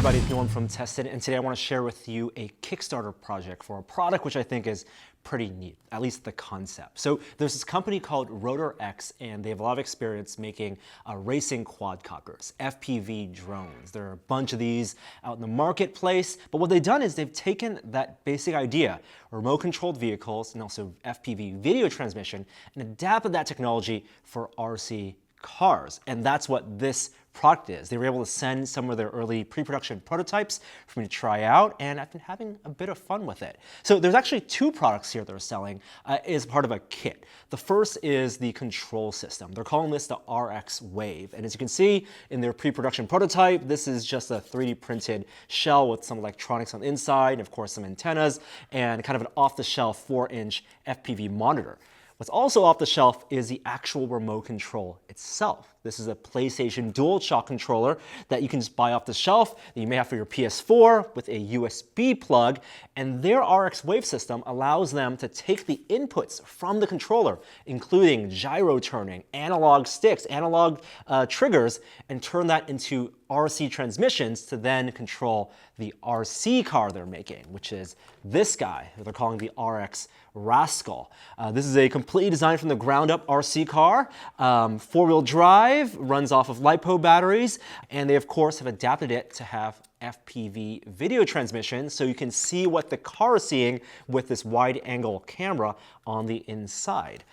everybody, it's Norm from Tested, and today I want to share with you a Kickstarter project for a product which I think is pretty neat, at least the concept. So there's this company called RotorX, and they have a lot of experience making racing quadcopters, FPV drones. There are a bunch of these out in the marketplace, but what they've done is they've taken that basic idea, remote-controlled vehicles and also FPV video transmission, and adapted that technology for RC cars, and that's what this product is. They were able to send some of their early pre-production prototypes for me to try out, and I've been having a bit of fun with it. So there's actually two products here they're selling as part of a kit. The first is the control system. They're calling this the RXWave, and as you can see in their pre-production prototype, this is just a 3D printed shell with some electronics on the inside, and of course some antennas, and kind of an off-the-shelf 4-inch FPV monitor. What's also off the shelf is the actual remote control itself. This is a PlayStation DualShock controller that you can just buy off the shelf that you may have for your PS4 with a USB plug, and their RXWave system allows them to take the inputs from the controller, including gyro turning, analog sticks, analog triggers, and turn that into RC transmissions to then control the RC car they're making, which is this guy that they're calling the RX Raskl. This is a completely designed from the ground up RC car, 4-wheel drive, runs off of LiPo batteries, and they of course have adapted it to have FPV video transmission so you can see what the car is seeing with this wide angle camera on the inside.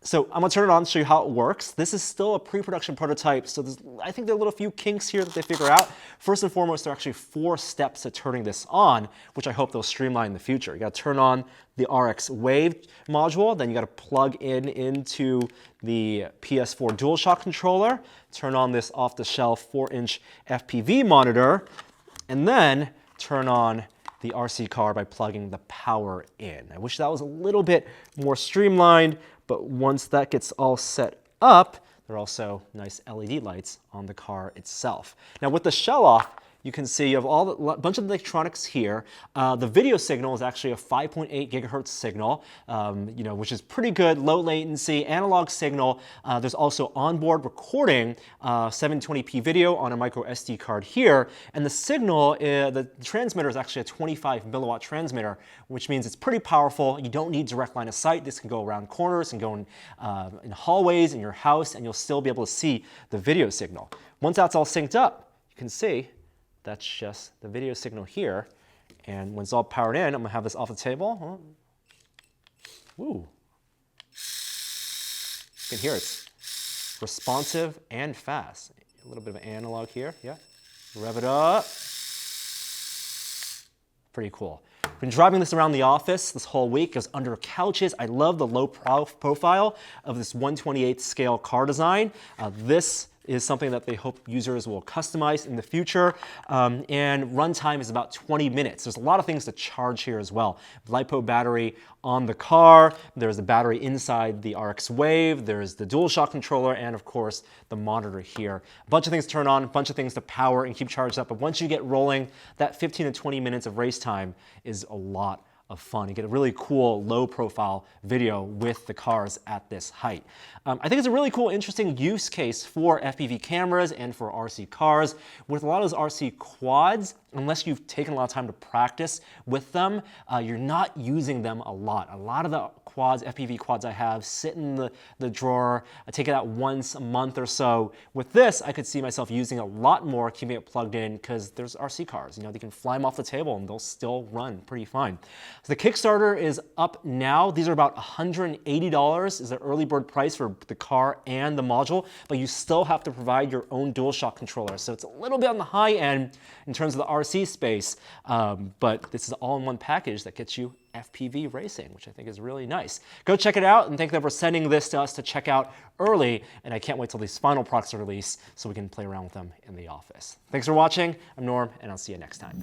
So I'm going to turn it on to show you how it works. This is still a pre-production prototype, so I think there are a little few kinks here that they figure out. First and foremost, there are actually 4 steps to turning this on, which I hope they'll streamline in the future. You got to turn on the RXWave module, then you got to plug into the PS4 DualShock controller, turn on this off-the-shelf 4-inch FPV monitor, and then turn on the RC car by plugging the power in. I wish that was a little bit more streamlined, but once that gets all set up, there are also nice LED lights on the car itself. Now with the shell off, you can see you have a bunch of electronics here. The video signal is actually a 5.8 gigahertz signal, which is pretty good, low latency, analog signal. There's also onboard recording, 720p video on a micro SD card here, and the signal, the transmitter is actually a 25 milliwatt transmitter, which means it's pretty powerful. You don't need direct line of sight. This can go around corners and go in hallways in your house, and you'll still be able to see the video signal. Once that's all synced up, you can see that's just the video signal here. And when it's all powered in, I'm gonna have this off the table. Ooh. You can hear it's responsive and fast. A little bit of analog here, yeah. Rev it up. Pretty cool. Been driving this around the office this whole week. It goes under couches. I love the low profile of this 1/28 scale car design. This is something that they hope users will customize in the future. And runtime is about 20 minutes. There's a lot of things to charge here as well. LiPo battery on the car, there's the battery inside the RXWave, there's the DualShock controller, and of course the monitor here. A bunch of things to turn on, a bunch of things to power and keep charged up, but once you get rolling, that 15 to 20 minutes of race time is a lot of fun. You get a really cool low profile video with the cars at this height. I think it's a really cool, interesting use case for FPV cameras and for RC cars. With a lot of those RC quads, unless you've taken a lot of time to practice with them, you're not using them a lot. A lot of the quads, FPV quads I have, sit in the drawer. I take it out once a month or so. With this, I could see myself using a lot more, keeping it plugged in, because there's RC cars. You know, they can fly them off the table and they'll still run pretty fine. So the Kickstarter is up now. These are about $180 is the early bird price for the car and the module, but you still have to provide your own DualShock controller. So it's a little bit on the high end in terms of the RC space, but this is all in one package that gets you FPV racing, which I think is really nice. Go check it out, and thank them for sending this to us to check out early, and I can't wait till these final products are released so we can play around with them in the office. Thanks for watching. I'm Norm, and I'll see you next time.